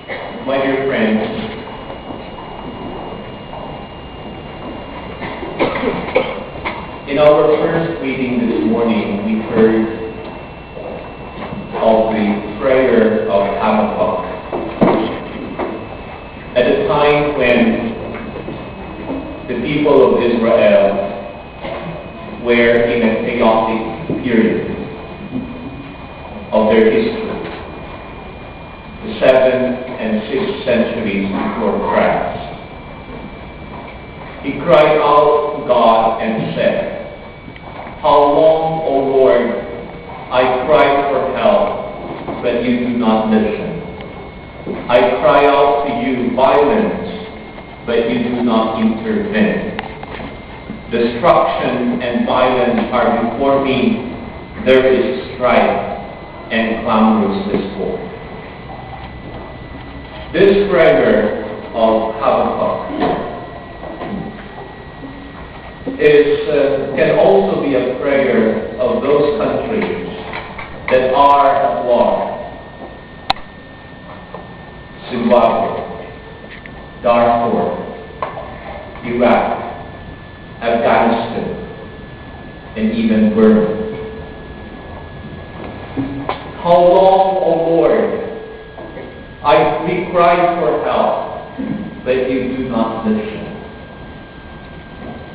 My dear friends, in our first reading this morning, we heard of the prayer of Habakkuk. At a time when the people of Israel were in a chaotic period of their history, the 7th and 6th centuries before Christ. He cried out to God and said, "How long, O Lord, I cry for help, but you do not listen. I cry out to you violence, but you do not intervene. Destruction and violence are before me. There is strife and clamorous discord." This prayer of Habakkuk can also be a prayer of those countries that are at war. Zimbabwe, Darfur, Iraq, Afghanistan, and even Burma. How long, O Lord, we cry for help, but you do not listen.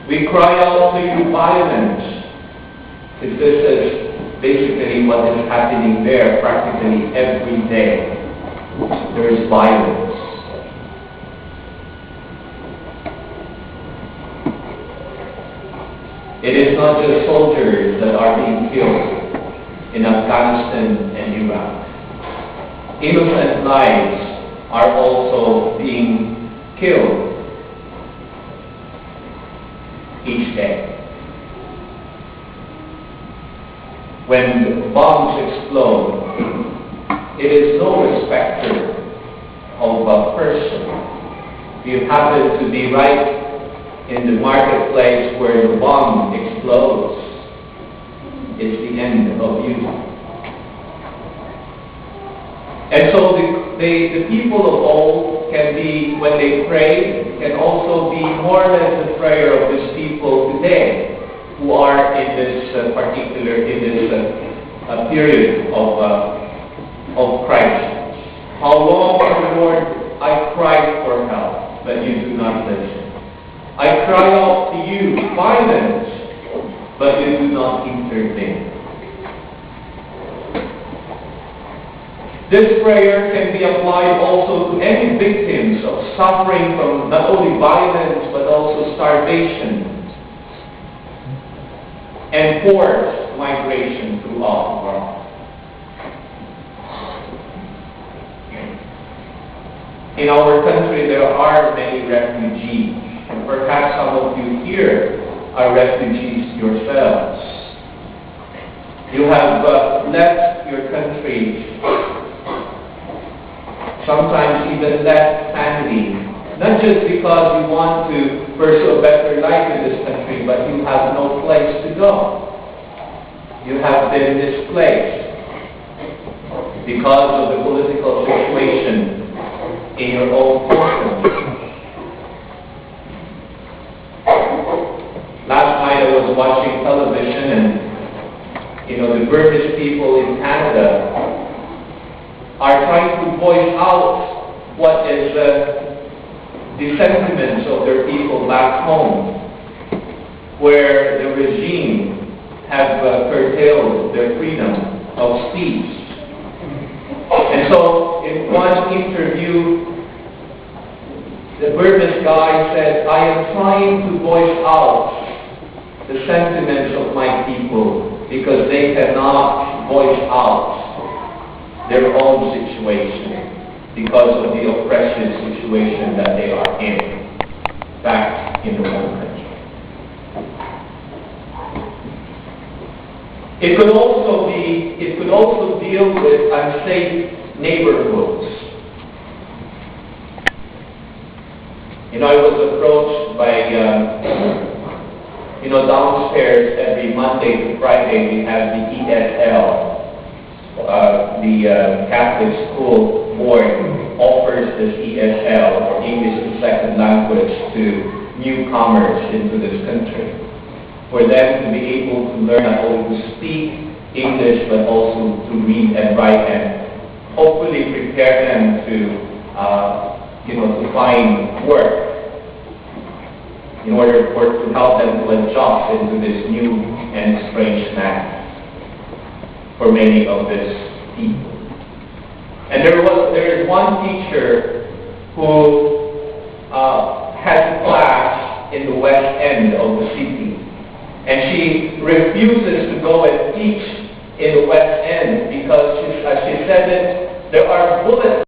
We cry out to you violence, because this is basically what is happening there practically every day. There is violence. It is not just soldiers that are being killed in Afghanistan and Iraq. Innocent lives are also being killed each day. When bombs explode, it is no respecter of a person. If you happen to be right in the marketplace where the bomb explodes, it's the end of you. And so the people of old can be, when they pray, can also be more or less the prayer of these people today who are in this period of crisis. How long, O Lord, I cry for help, but you do not listen. I cry out to you violence, but you do not intervene. This prayer can be applied also to any victims of suffering from not only violence but also starvation and forced migration throughout the world. In our country, there are many refugees, and perhaps some of you here are refugees yourselves. You have left your country, sometimes even left family, not just because you want to pursue a better life in this country, but you have no place to go. You have been displaced because of the political situation in your own country. Last night I was watching television and, the British people in Canada are trying to voice out what is the sentiments of their people back home, where the regime have curtailed their freedom of speech. And so, in one interview, the Burmese guy said, "I am trying to voice out the sentiments of my people because they cannot voice out their own situation because of the oppressive situation that they are in back in their own country." It could also deal with unsafe neighborhoods. I was approached by, downstairs every Monday to Friday we have the ESL, the Catholic School Board offers is ESL, or English as a Second Language, to newcomers into this country. For them to be able to learn not only to speak English, but also to read and write, and hopefully prepare them to to find work in order to help them to adjust into this new and strange land for many of these people. And there is one teacher who has a class in the west end of the city, and she refuses to go and teach in the west end because, as she said it, there are bullets